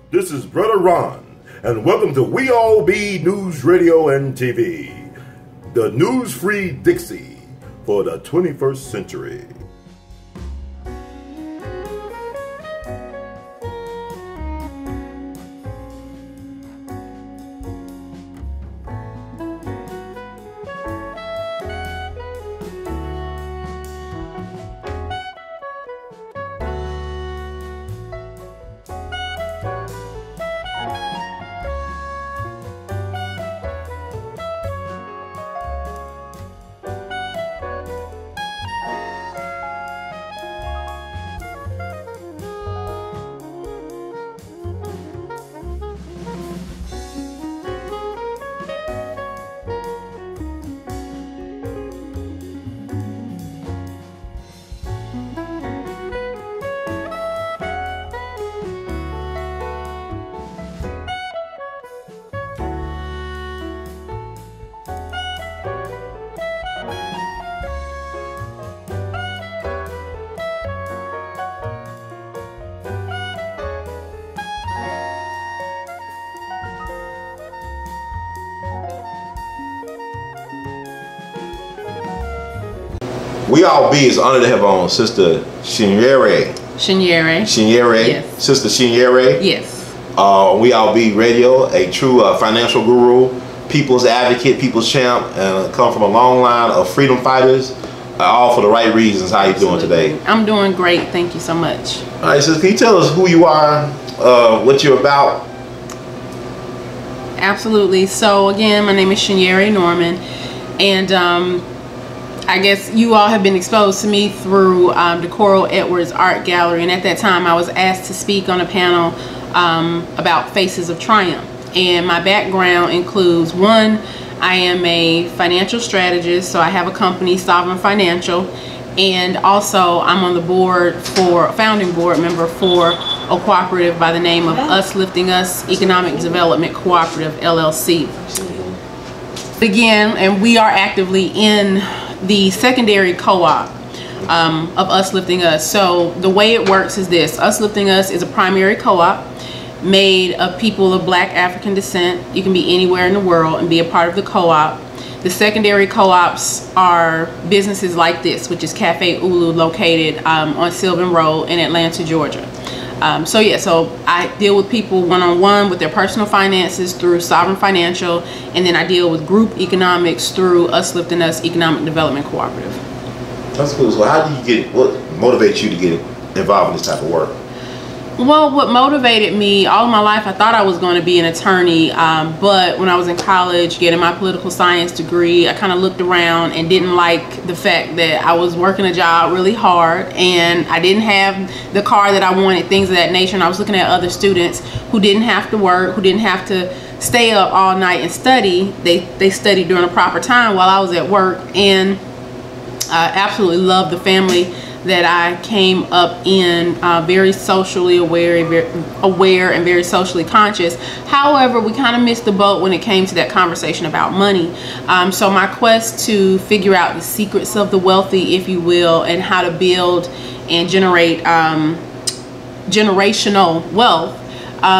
This is Brother Ron, and welcome to We All Be News Radio and TV, the news-free Dixie for the 21st century. We All Be is honored to have on Sister ChINyeRE. ChINyeRE. Yes. Sister ChINyeRE. Yes. We All Be Radio, a true financial guru, people's advocate, people's champ, and come from a long line of freedom fighters, all for the right reasons. How you doing today? I'm doing great. Thank you so much. All right, so can you tell us who you are, what you're about? Absolutely. So again, my name is ChINyeRE Norman, and I guess you all have been exposed to me through the Coral Edwards Art Gallery, and at that time I was asked to speak on a panel about Faces of Triumph. And my background includes, one, I am a financial strategist, so I have a company, Sovereign Financial, and also I'm on the board for, founding board member for a cooperative by the name of Us Lifting Us Economic Development Cooperative, LLC. Again, and we are actively in the secondary co-op of Us Lifting Us. So the way it works is this: Us Lifting Us is a primary co-op made of people of Black African descent. You can be anywhere in the world and be a part of the co-op. The secondary co-ops are businesses like this, which is Cafe Ulu, located on Sylvan Road in Atlanta, Georgia. So I deal with people one-on-one with their personal finances through Sovereign Financial, and then I deal with group economics through Us Lifting Us Economic Development Cooperative. That's cool. So how do you get, what motivates you to get involved in this type of work? Well, what motivated me, all of my life I thought I was going to be an attorney, but when I was in college getting my political science degree, I kind of looked around and didn't like the fact that I was working a job really hard and I didn't have the car that I wanted, things of that nature. And I was looking at other students who didn't have to work, who didn't have to stay up all night and study. They studied during a proper time while I was at work, and I absolutely loved the family that I came up in, very socially aware and very socially conscious. However, we kind of missed the boat when it came to that conversation about money. So my quest to figure out the secrets of the wealthy, if you will, and how to build and generate generational wealth,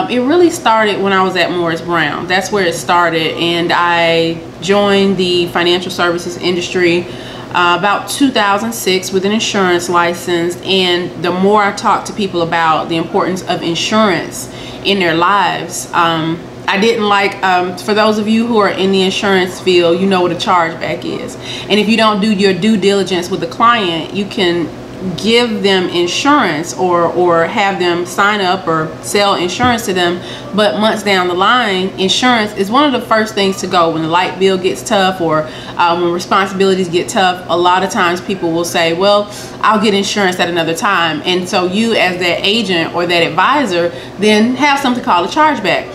it really started when I was at Morris Brown. That's where it started, and I joined the financial services industry about 2006 with an insurance license. And the more I talked to people about the importance of insurance in their lives, I didn't like, for those of you who are in the insurance field, you know what a chargeback is. And if you don't do your due diligence with the client, you can give them insurance or have them sign up or sell insurance to them, but months down the line, insurance is one of the first things to go. When the light bill gets tough, or when responsibilities get tough, a lot of times people will say, well, I'll get insurance at another time. And so you, as that agent or that advisor, then have something called a chargeback.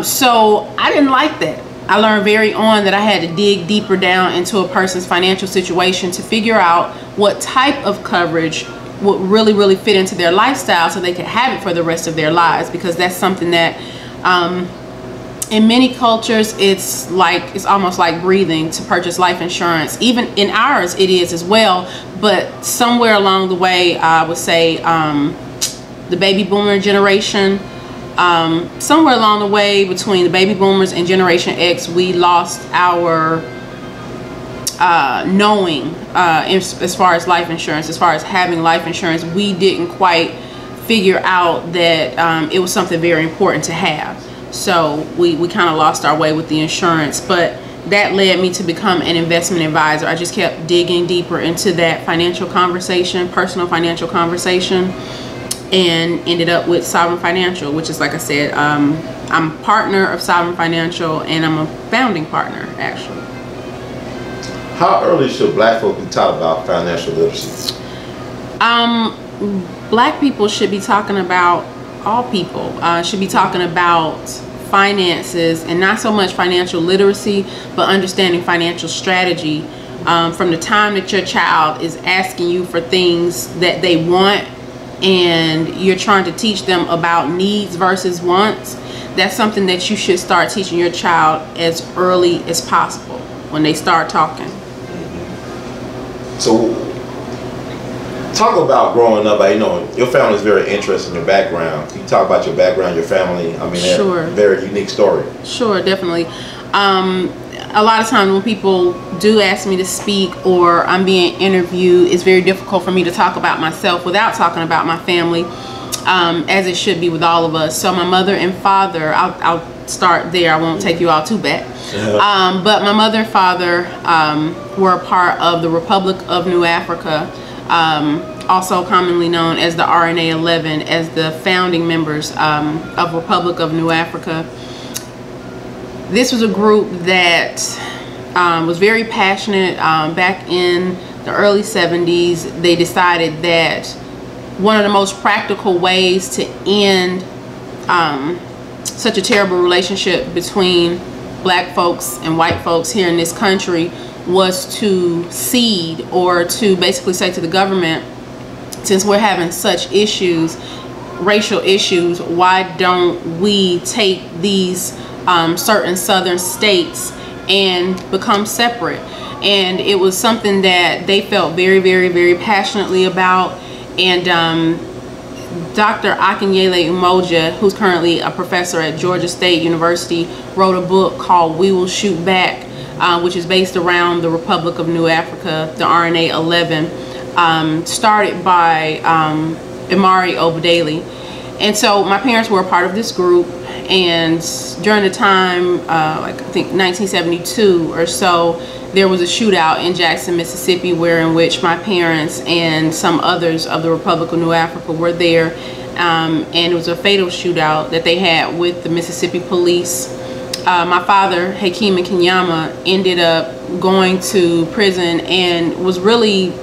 So I didn't like that. I learned very on that I had to dig deeper down into a person's financial situation to figure out what type of coverage would really fit into their lifestyle so they could have it for the rest of their lives, because that's something that in many cultures, it's almost like breathing to purchase life insurance. Even in ours, it is as well. But somewhere along the way, I would say the baby boomer generation, somewhere along the way between the baby boomers and Generation X, we lost our knowing as far as life insurance, as far as having life insurance. We didn't quite figure out that it was something very important to have. So we kind of lost our way with the insurance, but that led me to become an investment advisor. I just kept digging deeper into that financial conversation, personal financial conversation, and ended up with Sovereign Financial, which is, like I said, I'm a partner of Sovereign Financial, and I'm a founding partner, actually. How early should black folk be taught about financial literacy? Black people should be talking about, all people should be talking about finances, and not so much financial literacy, but understanding financial strategy from the time that your child is asking you for things that they want, and you're trying to teach them about needs versus wants. That's something that you should start teaching your child as early as possible when they start talking. So, talk about growing up. I know your family is very interested in your background. Can you talk about your background, your family? I mean, sure. That's a very unique story. Sure, definitely. A lot of times when people do ask me to speak or I'm being interviewed, it's very difficult for me to talk about myself without talking about my family, as it should be with all of us. So my mother and father, I'll start there. I won't take you all too back. But my mother and father were a part of the Republic of New Africa, also commonly known as the REparations, as the founding members of Republic of New Africa. This was a group that was very passionate. Back in the early 70s, they decided that one of the most practical ways to end such a terrible relationship between black folks and white folks here in this country was to cede, or to basically say to the government, since we're having such issues, racial issues, why don't we take these certain southern states and become separate? And it was something that they felt very, very, very passionately about. And Dr. Akinyele Umoja, who's currently a professor at Georgia State University, wrote a book called We Will Shoot Back, which is based around the Republic of New Africa, the REparations, started by Imari Obadele. And so my parents were a part of this group, and during the time, like I think 1972 or so, there was a shootout in Jackson, Mississippi, in which my parents and some others of the Republic of New Africa were there, and it was a fatal shootout that they had with the Mississippi police. My father, Hakeem Kenyama, ended up going to prison and was really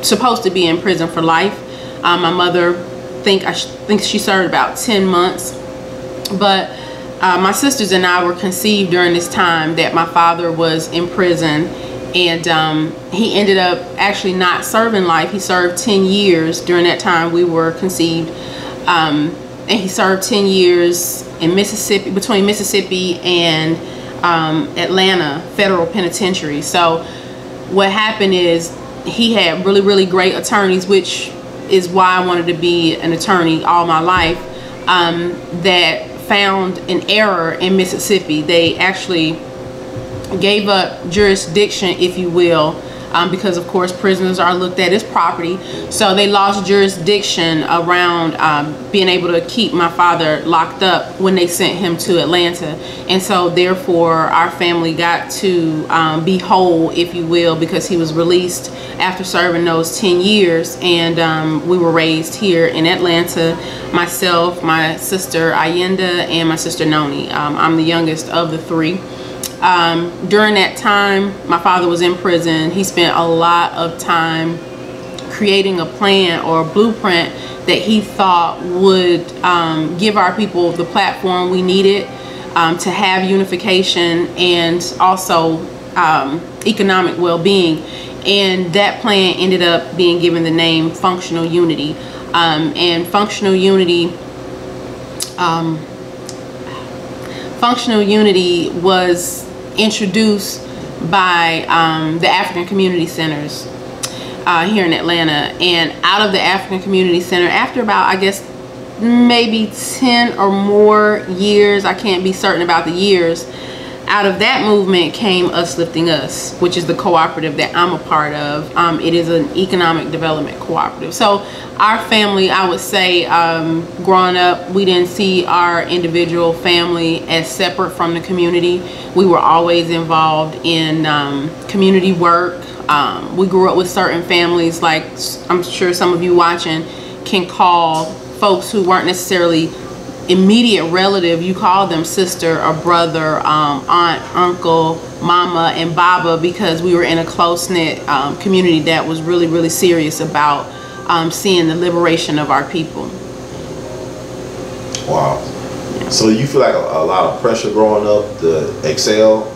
supposed to be in prison for life. My mother, I think she served about 10 months. But my sisters and I were conceived during this time that my father was in prison, and he ended up actually not serving life. He served 10 years during that time we were conceived, and he served 10 years in Mississippi, between Mississippi and Atlanta Federal Penitentiary. So what happened is he had really, really great attorneys, which is why I wanted to be an attorney all my life, that found an error in Mississippi. They actually gave up jurisdiction, if you will, because of course prisoners are looked at as property. So they lost jurisdiction around being able to keep my father locked up when they sent him to Atlanta. And so therefore our family got to be whole, if you will, because he was released after serving those 10 years. And we were raised here in Atlanta, myself, my sister Ayenda, and my sister Noni. I'm the youngest of the three. During that time my father was in prison, he spent a lot of time creating a plan or a blueprint that he thought would give our people the platform we needed to have unification and also economic well-being. And that plan ended up being given the name Functional Unity. functional unity was introduced by the African community centers here in Atlanta. And out of the African community center, after about, I guess, maybe 10 or more years, I can't be certain about the years, out of that movement came Us Lifting Us, which is the cooperative that I'm a part of. It is an economic development cooperative. So our family, I would say, growing up, we didn't see our individual family as separate from the community. We were always involved in community work. We grew up with certain families, like I'm sure some of you watching can call folks who weren't necessarily immediate relative. You call them sister or brother, aunt, uncle, mama, and baba, because we were in a close-knit community that was really, really serious about seeing the liberation of our people. Wow. So you feel like a lot of pressure growing up to excel?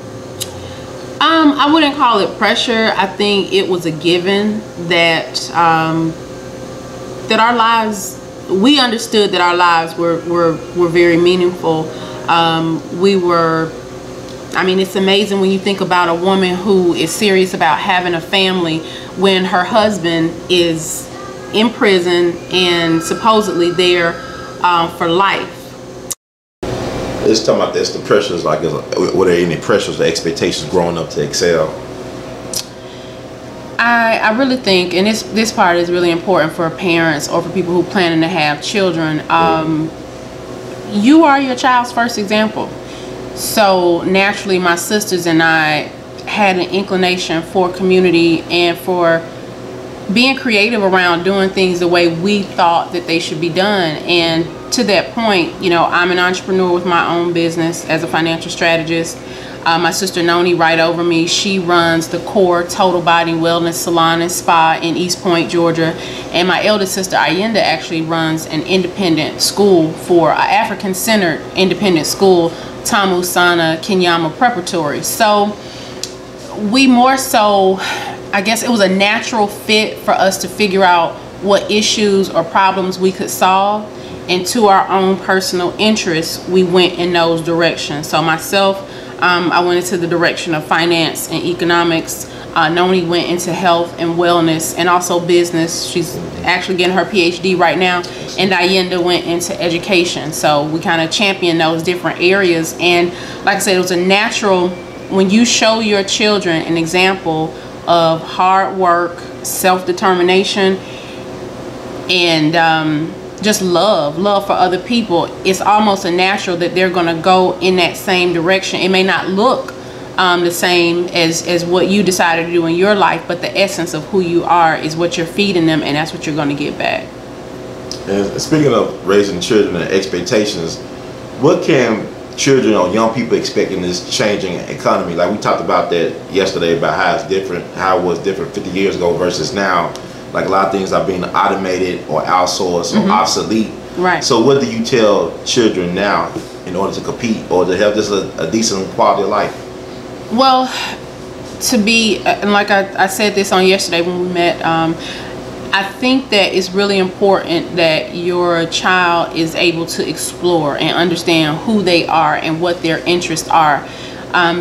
I wouldn't call it pressure. I think it was a given that that our lives, we understood that our lives were very meaningful. I mean, it's amazing when you think about a woman who is serious about having a family when her husband is in prison and supposedly there for life. Let's talk about this, the pressures, like, were there any pressures or expectations growing up to excel? I really think, and this part is really important for parents or for people who planning to have children. You are your child's first example. So naturally, my sisters and I had an inclination for community and for being creative around doing things the way we thought that they should be done. And to that point, you know, I'm an entrepreneur with my own business as a financial strategist. My sister Noni, right over me, she runs the Core Total Body Wellness Salon and Spa in East Point, Georgia. And my eldest sister Ayenda actually runs an independent school, for an African-centered independent school, Tamu Sana Kenyama Preparatory. So we more so, I guess it was a natural fit for us to figure out what issues or problems we could solve. And to our own personal interests, we went in those directions. So myself, I went into the direction of finance and economics. Noni went into health and wellness and also business. She's actually getting her PhD right now. And Ayenda went into education. So we kind of championed those different areas. And like I said, it was a natural, when you show your children an example of hard work, self-determination, and just love for other people, it's almost a natural that they're going to go in that same direction. It may not look the same as what you decided to do in your life, but the essence of who you are is what you're feeding them, and that's what you're going to get back. And speaking of raising children and expectations, what can children or young people expect in this changing economy? Like we talked about that yesterday, about how it's different, how it was different 50 years ago versus now. Like a lot of things are being automated or outsourced or obsolete. Right. So what do you tell children now in order to compete or to have just a decent quality of life? Well, to be, and like I said this on yesterday when we met, I think that it's really important that your child is able to explore and understand who they are and what their interests are,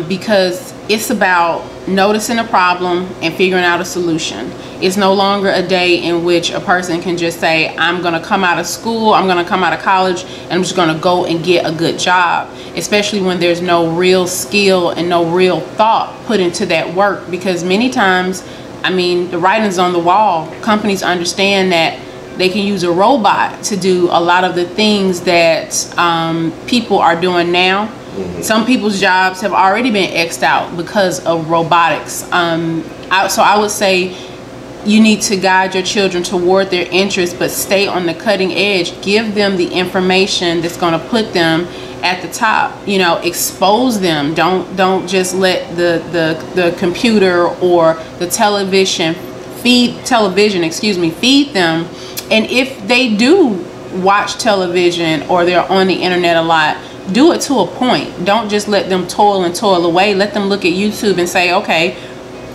because it's about noticing a problem and figuring out a solution. It's no longer a day in which a person can just say, I'm going to come out of school, I'm going to come out of college, and I'm just going to go and get a good job, especially when there's no real skill and no real thought put into that work. Because many times, I mean, the writing's on the wall. Companies understand that they can use a robot to do a lot of the things that people are doing now. Some people's jobs have already been X'd out because of robotics. So I would say you need to guide your children toward their interests, but stay on the cutting edge. Give them the information that's going to put them at the top. You know, expose them. Don't just let the computer or the television feed them. And if they do watch television or they're on the internet a lot, do it to a point. Don't just let them toil away. Let them look at YouTube and say, okay,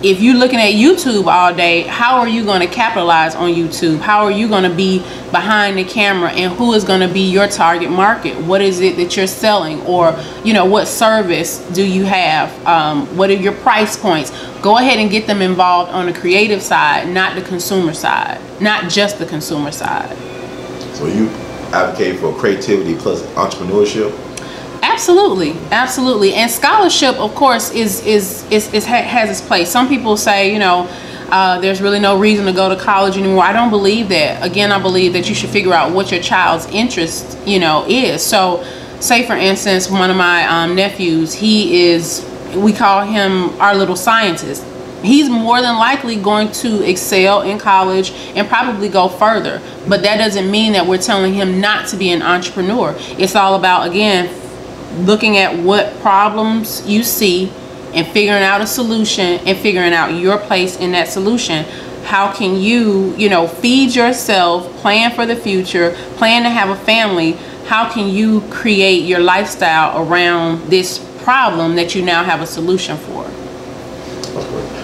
if you're looking at YouTube all day, how are you going to capitalize on YouTube? How are you going to be behind the camera, and who is going to be your target market? What is it that you're selling, or you know, what service do you have? What are your price points? Go ahead and get them involved on the creative side, not the consumer side, not just the consumer side. So you advocate for creativity plus entrepreneurship? Absolutely, absolutely. And scholarship, of course, has its place. Some people say, you know, there's really no reason to go to college anymore. I don't believe that. Again, I believe that you should figure out what your child's interest, you know, is. So, say for instance, one of my nephews, we call him our little scientist. He's more than likely going to excel in college and probably go further. But that doesn't mean that we're telling him not to be an entrepreneur. It's all about, again, looking at what problems you see and figuring out a solution and figuring out your place in that solution. How can you, you know, feed yourself, plan for the future, plan to have a family? How can you create your lifestyle around this problem that you now have a solution for?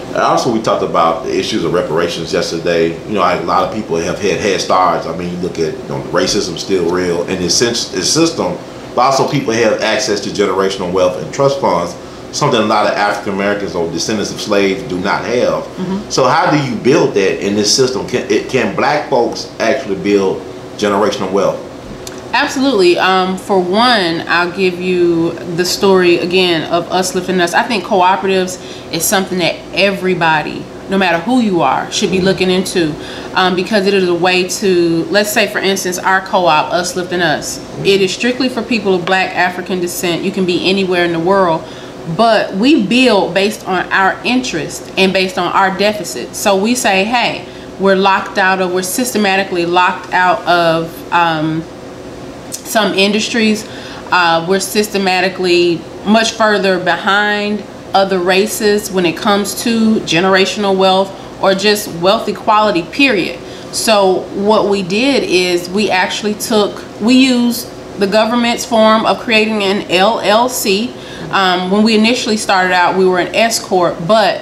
And also, we talked about the issues of reparations yesterday. You know, a lot of people have had head starts. I mean, you look at, you know, racism still real in this system. But also people have access to generational wealth and trust funds, something a lot of African Americans or descendants of slaves do not have. So how do you build that in this system? Can black folks actually build generational wealth? Absolutely. For one, I'll give you the story again of Us Lifting Us. I think cooperatives is something that everybody, no matter who you are, should be looking into, because it is a way to, let's say for instance, our co-op, Us Lifting Us, it is strictly for people of black African descent. You can be anywhere in the world, but we build based on our interest and based on our deficit. So we say, hey, we're locked out of, we're systematically locked out of some industries. We're systematically much further behind other races when it comes to generational wealth or just wealth equality, period. So what we did is we used the government's form of creating an LLC. When we initially started out, we were an S corp, but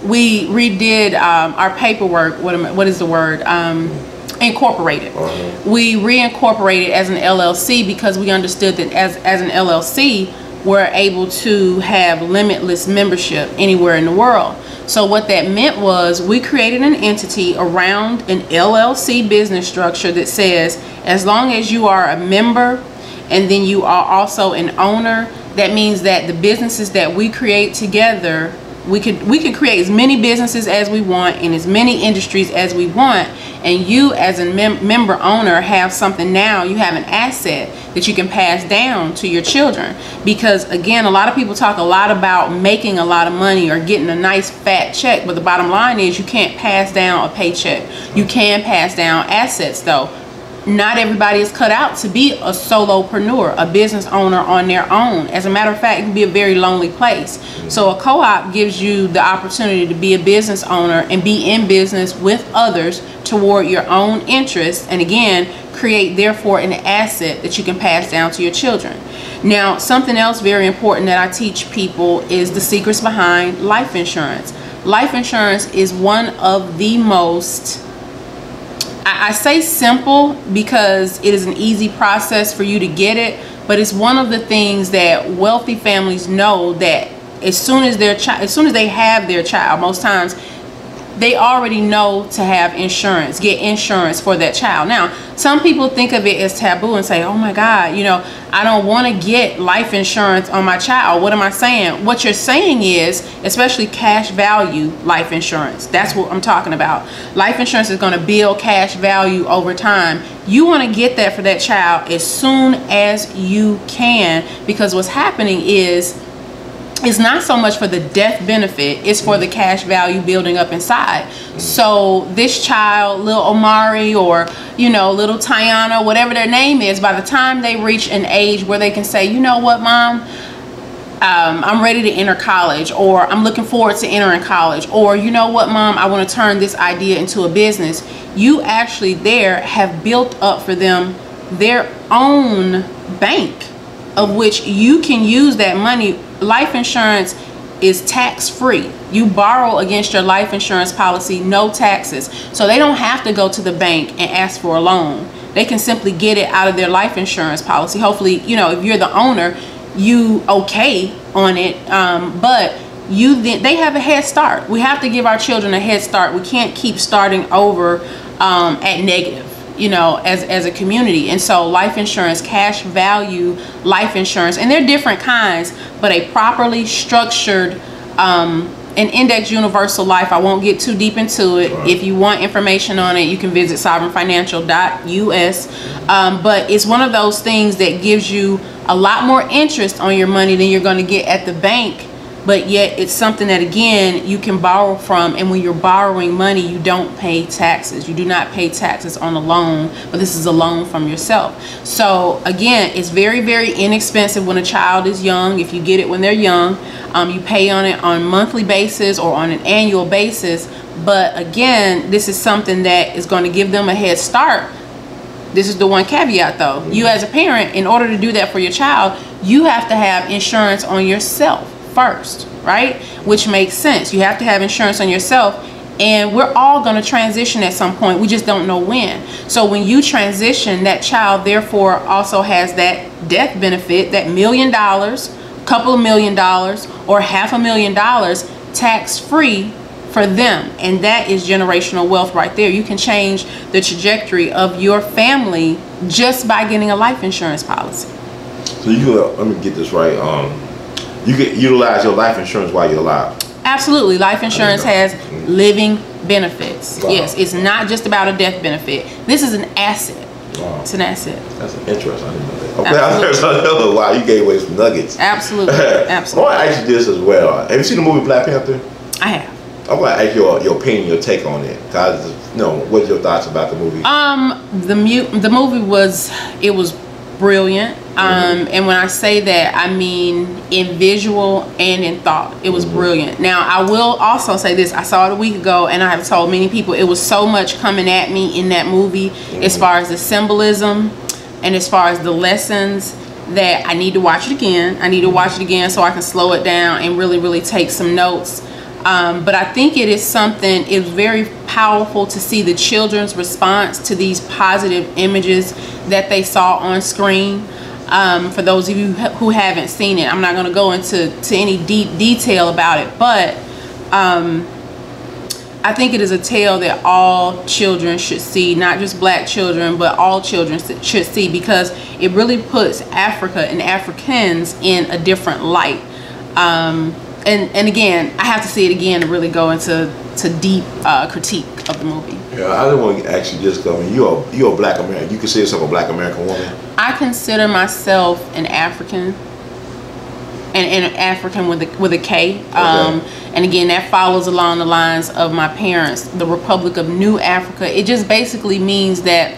we redid our paperwork. What is the word? Incorporated. We reincorporated as an LLC because we understood that as an LLC, we're able to have limitless membership anywhere in the world. So what that meant was we created an entity around an LLC business structure that says, as long as you are a member and then you are also an owner, that means that the businesses that we create together, we could create as many businesses as we want in as many industries as we want, and you as a member owner have something now. You have an asset that you can pass down to your children, because again, a lot of people talk a lot about making a lot of money or getting a nice fat check, but the bottom line is you can't pass down a paycheck. You can pass down assets though. Not everybody is cut out to be a solopreneur, a business owner on their own. As a matter of fact, it can be a very lonely place. So a co-op gives you the opportunity to be a business owner and be in business with others toward your own interests, and again, create therefore an asset that you can pass down to your children. Now, something else very important that I teach people is the secrets behind life insurance. Life insurance is one of the most, I say simple because it is an easy process for you to get it, but it's one of the things that wealthy families know, that as soon as they have their child, most times they already know to have insurance, get insurance for that child. Now, some people think of it as taboo and say, oh my God, you know, I don't want to get life insurance on my child. What am I saying? What you're saying is, especially cash value life insurance. That's what I'm talking about. Life insurance is going to build cash value over time. You want to get that for that child as soon as you can, because what's happening is, it's not so much for the death benefit, it's for the cash value building up inside. So this child, little Omari, or you know, little Tiana, whatever their name is, by the time they reach an age where they can say, you know what, Mom, I'm ready to enter college, or I'm looking forward to entering college, or you know what, Mom, I want to turn this idea into a business. You actually there have built up for them their own bank of which you can use that money. Life insurance is tax-free. You borrow against your life insurance policy, no taxes. So they don't have to go to the bank and ask for a loan. They can simply get it out of their life insurance policy. Hopefully, you know, if you're the owner, you okay on it, but they have a head start. We have to give our children a head start. We can't keep starting over at negative, you know, as a community. And so life insurance, cash value life insurance, and they're different kinds, but a properly structured an index universal life. I won't get too deep into it. Right. If you want information on it, you can visit sovereignfinancial.us. But it's one of those things that gives you a lot more interest on your money than you're going to get at the bank. But yet it's something that, again, you can borrow from. And when you're borrowing money, you don't pay taxes. You do not pay taxes on a loan, but this is a loan from yourself. So again, it's very, very inexpensive when a child is young. If you get it when they're young, you pay on it on a monthly basis or on an annual basis. But again, this is something that is going to give them a head start. This is the one caveat though. You as a parent, in order to do that for your child, you have to have insurance on yourself first, right? Which makes sense. You have to have insurance on yourself, and we're all going to transition at some point. We just don't know when. So when you transition, that child therefore also has that death benefit, that $1 million, couple of $1 million, or $500,000 tax-free for them. And that is generational wealth right there. You can change the trajectory of your family just by getting a life insurance policy. So let me get this right. You can utilize your life insurance while you're alive. Absolutely. Life insurance has living benefits. Wow. Yes, it's not just about a death benefit. This is an asset. Wow. It's an asset. That's interesting. I didn't know that. Okay, I learned something. Wow, you gave away some nuggets. Absolutely. Absolutely. I want to ask you this as well. Have you seen the movie Black Panther? I have. I want to ask your opinion, your take on it. Cause, what are your thoughts about the movie? The movie was brilliant. And when I say that, I mean in visual and in thought. It was brilliant. Now, I will also say this. I saw it a week ago, and I have told many people it was so much coming at me in that movie as far as the symbolism and as far as the lessons that I need to watch it again. I need to watch it again so I can slow it down and really, really take some notes. But I think it is something, it's very powerful to see the children's response to these positive images that they saw on screen. For those of you who haven't seen it, I'm not going to go into any deep detail about it, but I think it is a tale that all children should see, not just black children, but all children should see, because it really puts Africa and Africans in a different light. And again, I have to see it again to really go into deep critique of the movie. Yeah, I didn't want to actually just go. You're a black American. You consider yourself a black American woman? I consider myself an African, and an African with a K. Okay. And again, that follows along the lines of my parents, the Republic of New Africa. It just basically means that,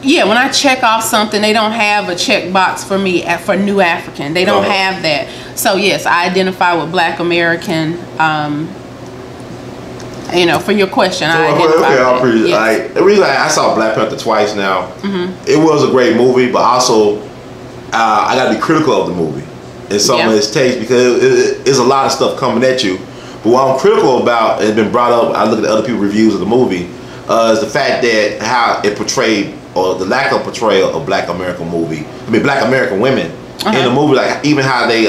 yeah, when I check off something, they don't have a check box for me for New African. They don't have that. So yes, I identify with Black American. For your question, I appreciate. Yes. The reason I saw Black Panther twice now, it was a great movie, but also I got to be critical of the movie in some of its taste, because it's a lot of stuff coming at you. But what I'm critical about, and it's been brought up, I look at the other people's reviews of the movie, is the fact that how it portrayed, or the lack of portrayal of Black American women in the movie, like even how they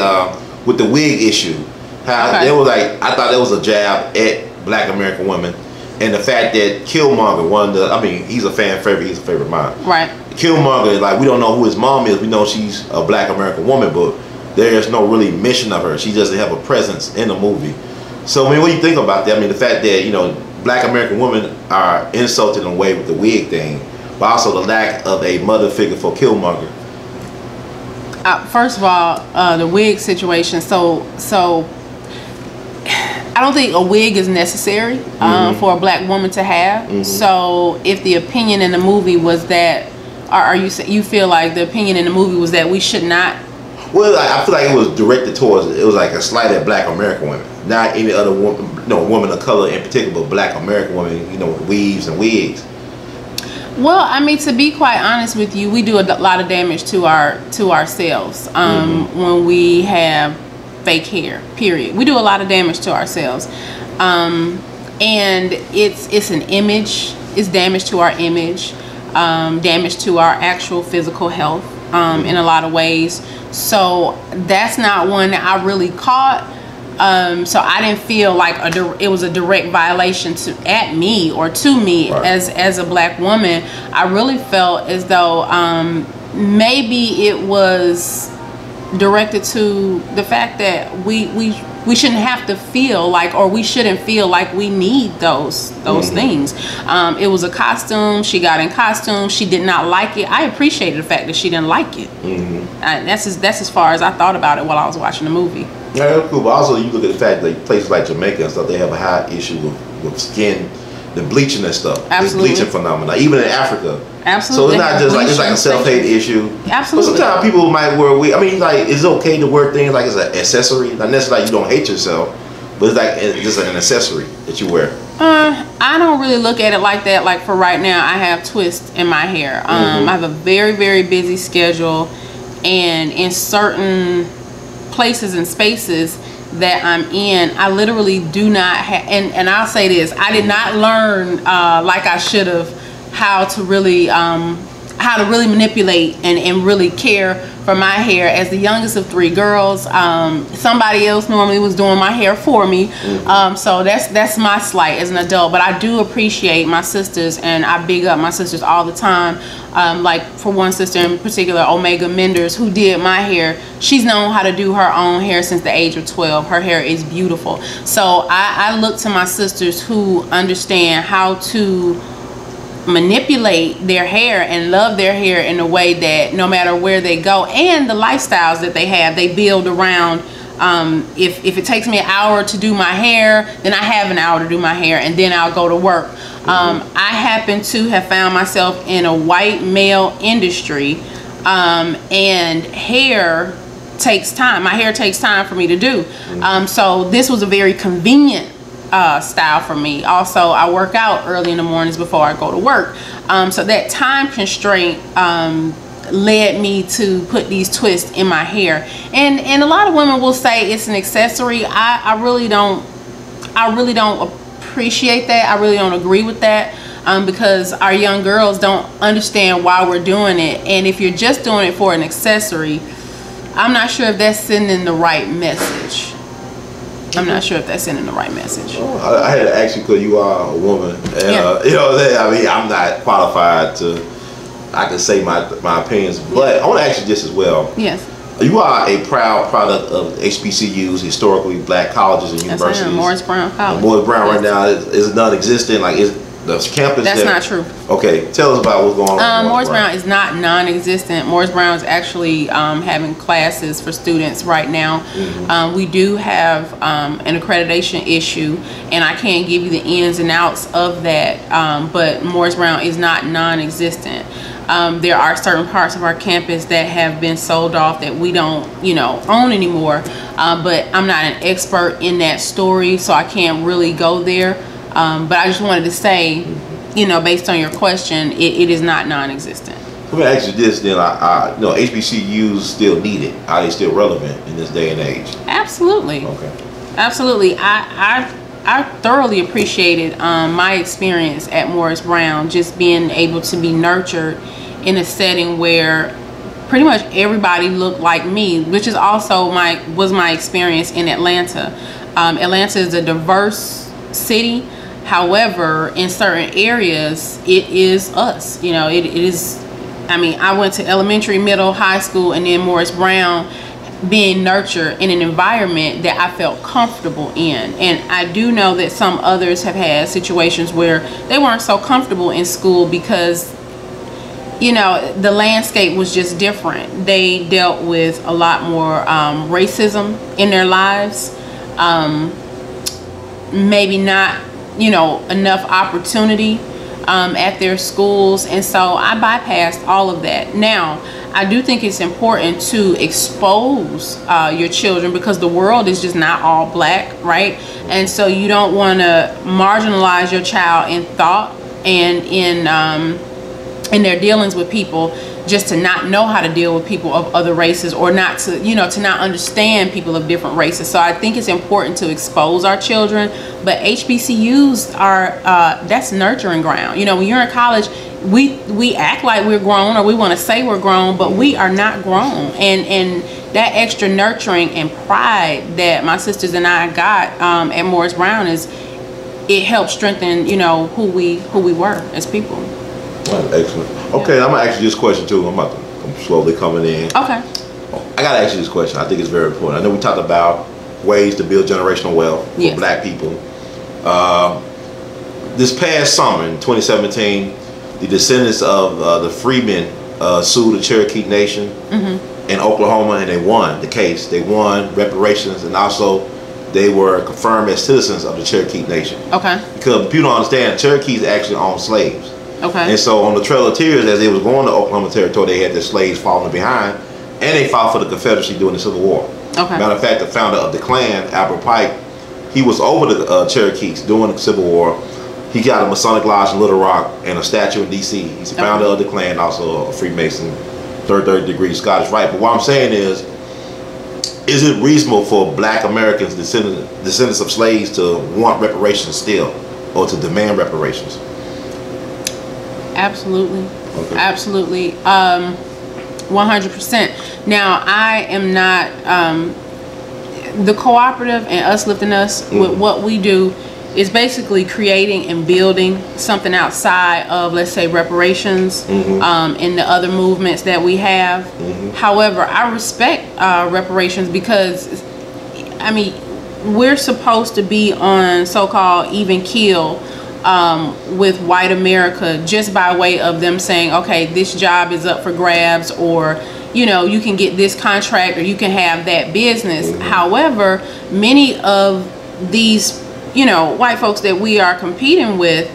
with the wig issue, how they was like, I thought that was a jab at Black American women, and the fact that Killmonger, he's a fan favorite, he's a favorite of mine. Right. Killmonger, like, we don't know who his mom is. We know she's a Black American woman, but there's no really mention of her. She doesn't have a presence in the movie. So what do you think about that? The fact that Black American women are insulted in a way with the wig thing, but also the lack of a mother figure for Killmonger. First of all, the wig situation. So I don't think a wig is necessary for a black woman to have. So if the opinion in the movie was that, or you feel like the opinion in the movie was that we should not? Well, I feel like it was directed towards, it was like a slight at Black American women, not any other woman, woman of color in particular, but Black American women, with weaves and wigs. Well, I mean, to be quite honest with you, we do a lot of damage to ourselves when we have fake hair. Period. We do a lot of damage to ourselves, and it's an image. It's damage to our image, damage to our actual physical health in a lot of ways. So that's not one that I really caught. So I didn't feel like it was a direct violation at me or to me as a black woman. I really felt as though maybe it was directed to the fact that we shouldn't have to feel like, or we shouldn't feel like we need those things. It was a costume. She got in costume. She did not like it. I appreciated the fact that she didn't like it. That's as far as I thought about it while I was watching the movie. Yeah, that's cool. But also, you look at the fact that places like Jamaica and stuff, they have a high issue with skin, the bleaching and stuff. Absolutely. This bleaching phenomenon, even in Africa. Absolutely. So it's not just like, it's like a self-hate issue. Absolutely. But sometimes people might wear wig. I mean, like, it's okay to wear things like it's an accessory. Not necessarily like you don't hate yourself, but it's like just an accessory that you wear. I don't really look at it like that. Like for right now, I have twists in my hair. I have a very, very busy schedule, and in certain places and spaces that I'm in, I literally do not have, and I'll say this, I did not learn like I should have how to really manipulate and really care for my hair. As the youngest of 3 girls, somebody else normally was doing my hair for me. So that's my slight as an adult. But I do appreciate my sisters, and I big up my sisters all the time. Like for one sister in particular, Omega Menders, who did my hair. She's known how to do her own hair since the age of 12. Her hair is beautiful. So I look to my sisters who understand how to manipulate their hair and love their hair in a way that no matter where they go, and the lifestyles that they have, they build around. If it takes me an hour to do my hair, then I have an hour to do my hair, and then I'll go to work. I happen to have found myself in a white male industry, and hair takes time. My hair takes time for me to do. So this was a very convenient style for me. Also, I work out early in the mornings before I go to work. So that time constraint led me to put these twists in my hair. And a lot of women will say it's an accessory. I really don't appreciate that. I really don't agree with that. Because our young girls don't understand why we're doing it. And if you're just doing it for an accessory, I'm not sure if that's sending the right message. I'm not sure if that's sending the right message. I had to ask you because you are a woman. And, you know, I mean, I'm not qualified to, I can say my opinions, but I want to ask you this as well. Yes. You are a proud product of HBCUs, historically black colleges and universities. Yes, I am. Morris Brown College. Morris Brown right now is non-existent. Like, is the campus? That's not true. Okay, tell us about what's going on. Morris Brown is not non-existent. Morris Brown is actually having classes for students right now. We do have an accreditation issue, and I can't give you the ins and outs of that. But Morris Brown is not non-existent. There are certain parts of our campus that have been sold off that we don't, own anymore. But I'm not an expert in that story, so I can't really go there. But I just wanted to say, based on your question, it is not non-existent. Let me ask you this then. HBCUs still needed. Are they still relevant in this day and age? Absolutely. Okay. Absolutely. I thoroughly appreciated my experience at Morris Brown, just being able to be nurtured in a setting where pretty much everybody looked like me, which is also was my experience in Atlanta. Atlanta is a diverse city. However, in certain areas, it is us. It is. I mean, I went to elementary, middle, high school, and then Morris Brown, being nurtured in an environment that I felt comfortable in. And I do know that some others have had situations where they weren't so comfortable in school because, the landscape was just different. They dealt with a lot more racism in their lives. Maybe not enough opportunity at their schools, and so I bypassed all of that. Now I do think it's important to expose your children, because the world is just not all black, right? And so you don't want to marginalize your child in thought and in in their dealings with people, just to not know how to deal with people of other races, or not to, you know, to not understand people of different races. So I think it's important to expose our children. But HBCUs are, that's nurturing ground. You know, when you're in college, we act like we're grown, or we want to say we're grown, but we are not grown. And that extra nurturing and pride that my sisters and I got at Morris Brown it helps strengthen, you know, who we were as people. Excellent. Okay, I'm gonna ask you this question too. I'm slowly coming in. Okay. I gotta ask you this question. I think it's very important. I know we talked about ways to build generational wealth for Black people. This past summer in 2017, the descendants of the freedmen sued the Cherokee Nation in Oklahoma, and they won the case. They won reparations, and also they were confirmed as citizens of the Cherokee Nation. Okay. Because people don't understand, Cherokees actually owned slaves. Okay. And so on the Trail of Tears, as they was going to Oklahoma Territory, they had their slaves following behind, and they fought for the Confederacy during the Civil War. Okay. Matter of fact, the founder of the Klan, Albert Pike, he was over the Cherokees during the Civil War. He got a Masonic Lodge in Little Rock and a statue in D.C. He's the founder of the Klan, also a Freemason, third degree Scottish Rite. But what I'm saying is it reasonable for Black Americans, descendants of slaves, to want reparations still, or to demand reparations? Absolutely. Okay. Absolutely. 100%. Now, I am not the cooperative and Us Lifting Us. With what we do is basically creating and building something outside of, let's say, reparations and the other movements that we have. However, I respect reparations, because I mean, we're supposed to be on so-called even keel with white America, just by way of them saying, okay, this job is up for grabs, or, you know, you can get this contract, or you can have that business. However, many of these, you know, white folks that we are competing with,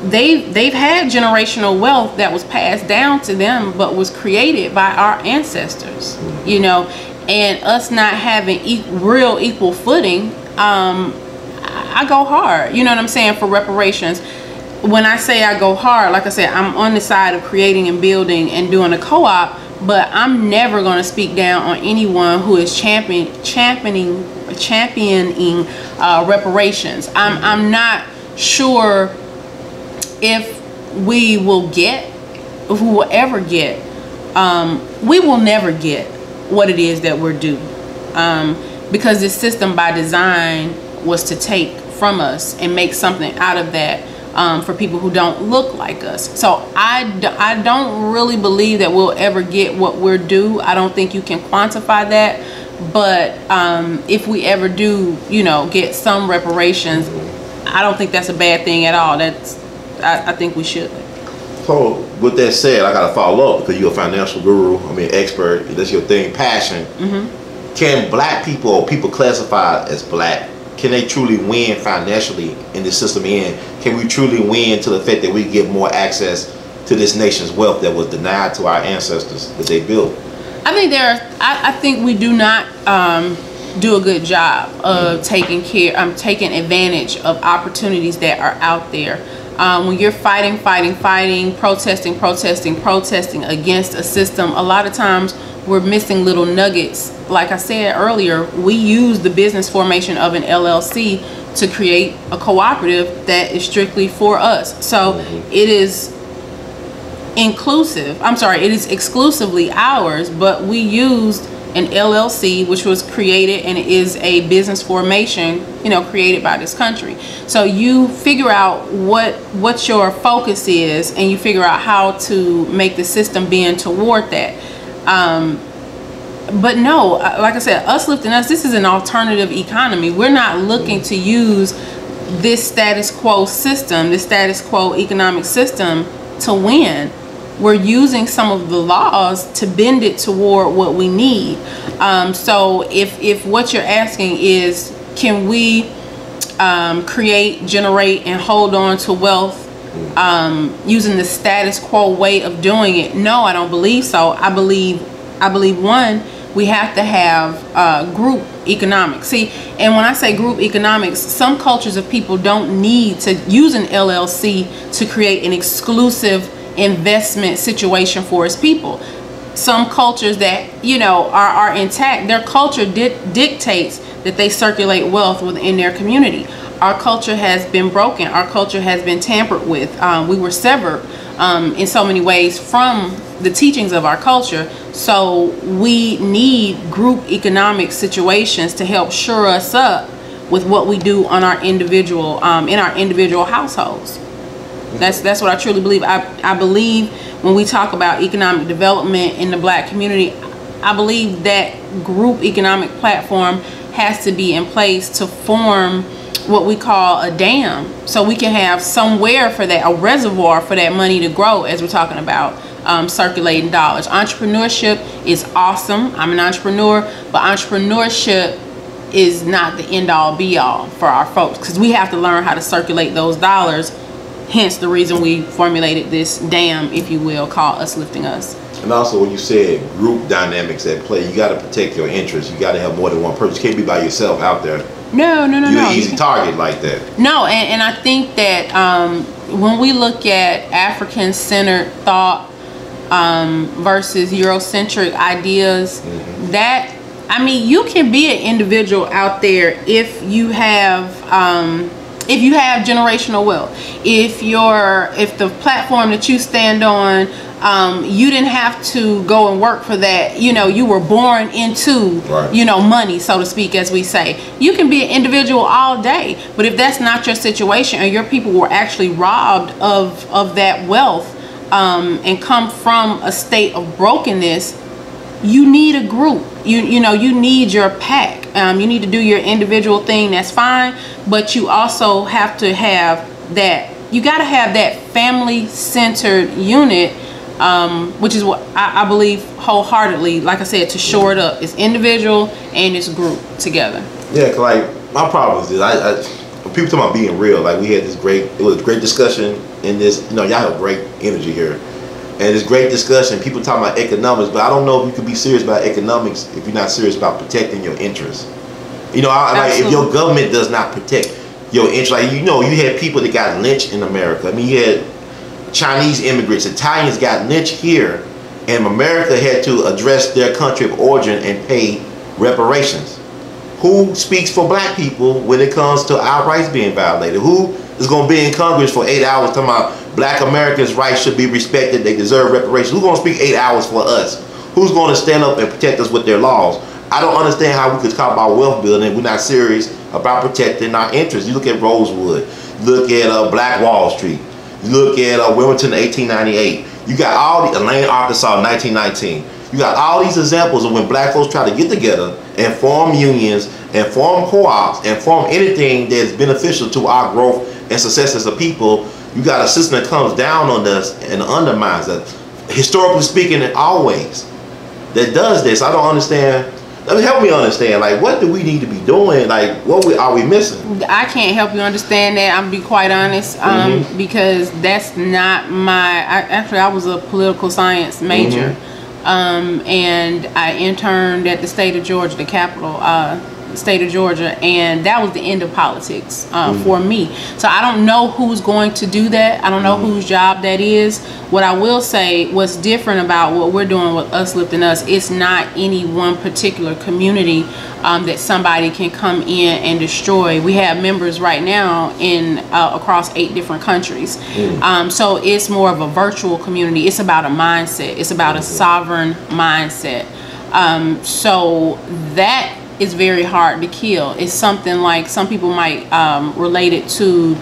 they've had generational wealth that was passed down to them, but was created by our ancestors, you know, and us not having real equal footing. I go hard, you know what I'm saying, for reparations. When I say I go hard, like I said, I'm on the side of creating and building and doing a co-op, but I'm never going to speak down on anyone who is championing reparations. I'm not sure if we will ever get, we will never get what it is that we're due, because this system by design was to take from us and make something out of that for people who don't look like us. So I don't really believe that we'll ever get what we're due. I don't think you can quantify that, but if we ever do, you know, get some reparations, I don't think that's a bad thing at all. I think we should. So with that said, I gotta follow up, because you're a financial guru, I mean expert, that's your thing, passion. Can Black people, or people classified as Black, can they truly win financially in this system? Can we truly win to the fact that we get more access to this nation's wealth that was denied to our ancestors that they built? I think I think we do not do a good job of taking advantage of opportunities that are out there. When you're fighting, protesting against a system, a lot of times we're missing little nuggets. Like I said earlier, we use the business formation of an LLC to create a cooperative that is strictly for us. So it is it is exclusively ours, but we used an LLC, which was created and is a business formation, you know, created by this country. So you figure out what your focus is, and you figure out how to make the system bend toward that. But no, like I said, Us Lifting Us, this is an alternative economy. We're not looking to use this status quo system, this status quo economic system, to win. We're using some of the laws to bend it toward what we need. So if what you're asking is, can we create, generate, and hold on to wealth using the status quo way of doing it? No, I don't believe so. I believe one, we have to have group economics. See, and when I say group economics, some cultures of people don't need to use an LLC to create an exclusive investment situation for its people. Some cultures that, you know, are intact, their culture dictates that they circulate wealth within their community. Our culture has been broken. Our culture has been tampered with. We were severed in so many ways from the teachings of our culture. So we need group economic situations to help shore us up with what we do on our individual, in our individual households. That's what I truly believe. I believe when we talk about economic development in the Black community, I believe that group economic platform has to be in place to form what we call a dam, so we can have somewhere for that, a reservoir for that money to grow, as we're talking about circulating dollars. Entrepreneurship is awesome. I'm an entrepreneur, but entrepreneurship is not the end all be all for our folks, because we have to learn how to circulate those dollars. Hence the reason we formulated this dam, if you will, called Us Lifting Us. And also, when you said group dynamics at play, you got to protect your interests. You got to have more than one person. You can't be by yourself out there. No. You're an easy target like that. No, and I think that when we look at African-centered thought versus Eurocentric ideas, that, I mean, you can be an individual out there if you have generational wealth. If the platform that you stand on, you didn't have to go and work for that. You know, you were born into, you know, money, so to speak, as we say. You can be an individual all day, but if that's not your situation, and your people were actually robbed of that wealth, and come from a state of brokenness, you need a group. You know, you need your pack. You need to do your individual thing, that's fine, but you also have to have that, you got to have that family-centered unit, which is what I believe wholeheartely, like I said, to shore it up. It's individual and it's group together. Yeah, cause like my problem is this, when people talk about being real, like we had this it was a great discussion in this, you know, y'all have great energy here. And it's great discussion. People talk about economics, but I don't know if you could be serious about economics if you're not serious about protecting your interests. You know, like if your government does not protect your interests, like, you know, you had people that got lynched in America. I mean, you had Chinese immigrants, Italians got lynched here, and America had to address their country of origin and pay reparations. Who speaks for Black people when it comes to our rights being violated? Who is going to be in Congress for 8 hours talking about Black Americans' rights should be respected, they deserve reparations? Who's going to speak 8 hours for us? Who's going to stand up and protect us with their laws? I don't understand how we could talk about wealth building if we're not serious about protecting our interests. You look at Rosewood, you look at Black Wall Street, you look at Wilmington 1898, you got all the Elaine, Arkansas 1919. You got all these examples of when Black folks try to get together and form unions and form co-ops and form anything that's beneficial to our growth and success as a people. You got a system that comes down on us and undermines us. Historically speaking, it always that does this. I don't understand. Help me understand, like, what do we need to be doing? Like, what are we missing? I can't help you understand that. I'm gonna be quite honest, because that's not I was a political science major, and I interned at the state of Georgia, the capital state of Georgia, and that was the end of politics for me. So I don't know who's going to do that. I don't know whose job that is. What I will say, what's different about what we're doing with Us Lifting Us, it's not any one particular community that somebody can come in and destroy. We have members right now in across 8 different countries. So it's more of a virtual community. It's about a mindset. It's about a sovereign mindset. So that is very hard to kill. It's something like some people might relate it to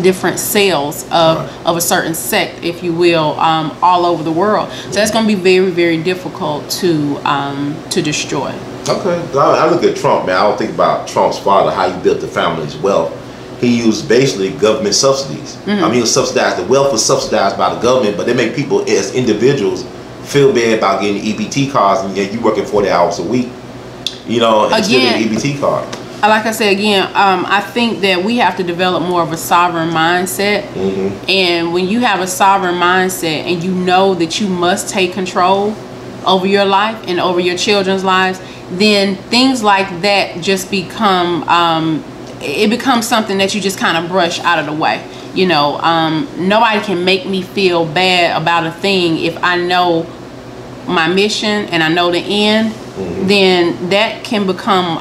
different cells of a certain sect, if you will, all over the world. So that's going to be very, very difficult to destroy. Okay, I look at Trump, man. I don't think about Trump's father, how he built the family's wealth. He used basically government subsidies. I mean, he was subsidized. The wealth was subsidized by the government, but they make people as individuals feel bad about getting EBT cards, and yet you working 40 hours a week. You know, again, an EBT card. Like I said, again, I think that we have to develop more of a sovereign mindset. And when you have a sovereign mindset and you know that you must take control over your life and over your children's lives, then things like that just become, it becomes something that you just kind of brush out of the way. You know, nobody can make me feel bad about a thing if I know my mission and I know the end. Then that can become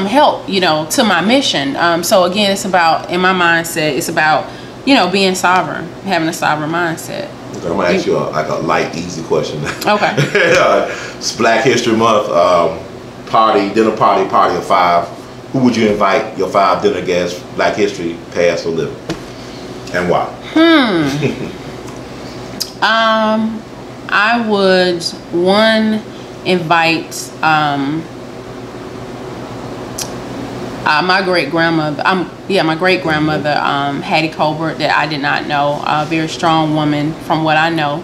help, you know, to my mission. So again, it's about, in my mindset, it's about, you know, being sovereign, having a sovereign mindset. Okay, I'm gonna ask you a light, easy question. Okay. It's Black History Month. Dinner party of 5. Who would you invite your 5 dinner guests, Black History, past or living, and why? I would invite my great grandmother. My great grandmother, Hattie Colbert, that I did not know. A very strong woman, from what I know.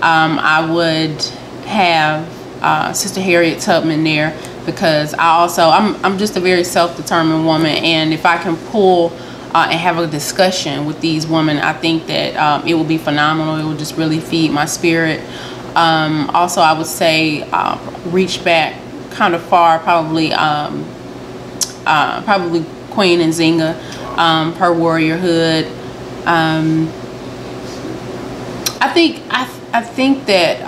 I would have Sister Harriet Tubman there, because I'm just a very self-determined woman, and if I can pull and have a discussion with these women, I think that it will be phenomenal. It will just really feed my spirit. Also, I would say reach back kind of far, probably Queen Nzinga, her warriorhood. I think that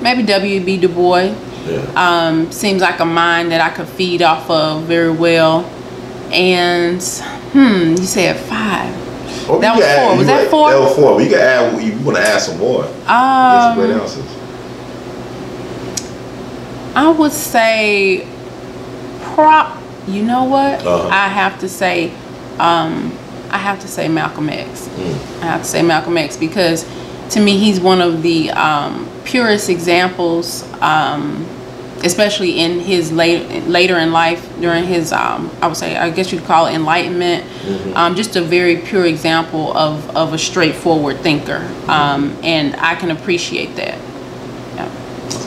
maybe W.B. Du Bois seems like a mind that I could feed off of very well. And you said 5. Well, that was 4. Was that 4? That was 4. But you can add. You want to add some more? Get some great answers. I would say you know what? I have to say Malcolm X. I have to say Malcolm X, because to me he's one of the purest examples, especially in his later in life, during his I would say, I guess you'd call it enlightenment. Just a very pure example of a straightforward thinker, and I can appreciate that.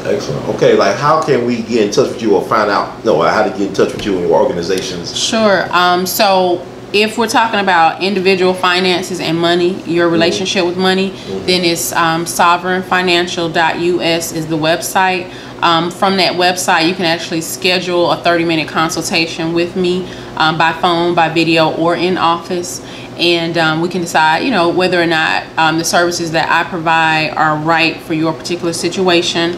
Excellent. Okay, like how can we get in touch with you or find out how to get in touch with you and your organizations? Sure. So if we're talking about individual finances and money, your relationship with money, then it's sovereignfinancial.us is the website. From that website, you can actually schedule a 30-minute consultation with me by phone, by video, or in office. And we can decide, whether or not the services that I provide are right for your particular situation.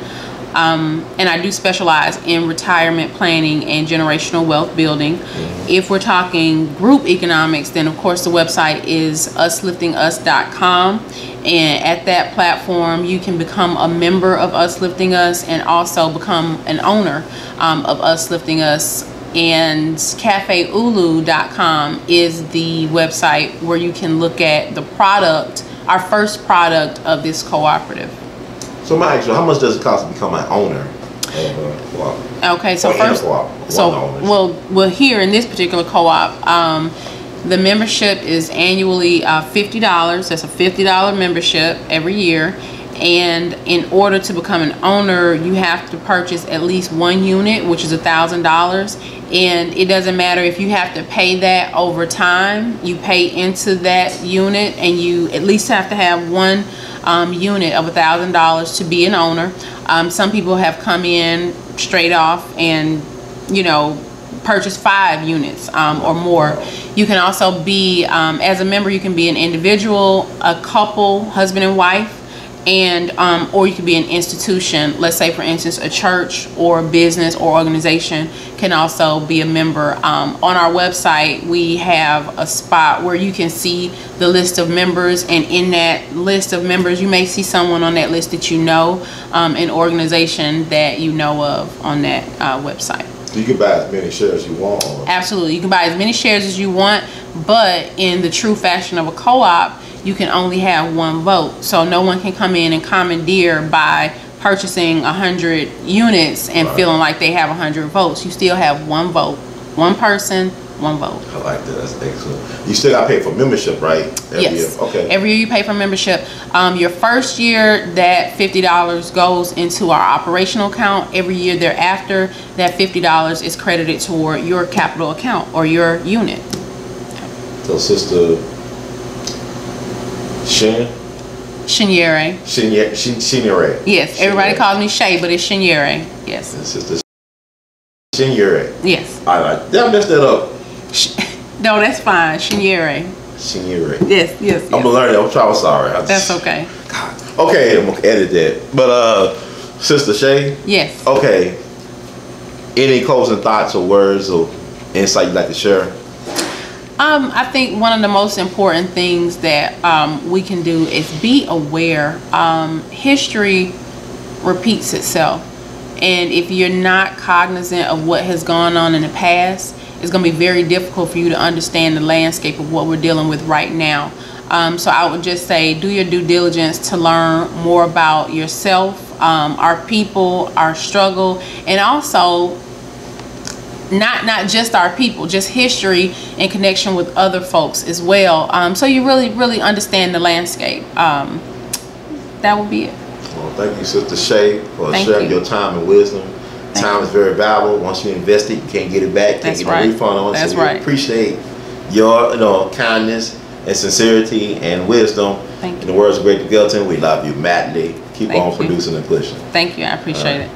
And I do specialize in retirement planning and generational wealth building. If we're talking group economics, then of course the website is usliftingus.com. And at that platform, you can become a member of Us Lifting Us and also become an owner of Us Lifting Us. And cafeulu.com is the website where you can look at the product, our first product of this cooperative. So my actual, how much does it cost to become an owner of a co-op? Okay, so first, well, here in this particular co-op, the membership is annually $50. That's a $50 membership every year. And in order to become an owner, you have to purchase at least 1 unit, which is $1,000. And it doesn't matter if you have to pay that over time. You pay into that unit, and you at least have to have 1 unit of $1,000 to be an owner. Some people have come in straight off and purchase 5 units or more. You can also be as a member, you can be an individual, a couple, husband and wife, and or you could be an institution. Let's say, for instance, a church or a business or organization can also be a member. On our website, we have a spot where you can see the list of members, and in that list of members, you may see someone on that list that an organization that you know of on that website. So you can buy as many shares as you want? Absolutely, you can buy as many shares as you want, but in the true fashion of a co-op, you can only have 1 vote. So no one can come in and commandeer by purchasing 100 units and feeling like they have 100 votes. You still have 1 vote. 1 person, 1 vote. I like that. That's excellent. You still got to pay for membership, right? Every year? Okay. Every year you pay for membership. Your first year, that $50 goes into our operational account. Every year thereafter, that $50 is credited toward your capital account or your unit. So, Sister ChINyeRE. ChINyeRE. Yes, everybody calls me Shay, but it's ChINyeRE. Yes. Sister ChINyeRE. Yes. Did I mess that up? No, that's fine. ChINyeRE. ChINyeRE. Yes. I'm gonna learn it. I'm sorry. That's okay. God. Okay, I'm gonna edit that. But Sister Shay. Yes. Okay. Any closing thoughts or words or insight you'd like to share? I think one of the most important things that we can do is be aware. History repeats itself, and if you're not cognizant of what has gone on in the past, it's going to be very difficult for you to understand the landscape of what we're dealing with right now. So I would just say do your due diligence to learn more about yourself, our people, our struggle, and also not just our people, just history in connection with other folks as well. So you really understand the landscape. That would be it. Well, thank you, Sister Shay, for sharing your time and wisdom. Time is very valuable. Once you invest it, you can't get it back. Can't get a refund on it. That's so we appreciate your kindness and sincerity and wisdom. Thank you. In the words of Great Gilton, we love you madly. Keep on producing and pushing. Thank you. I appreciate it.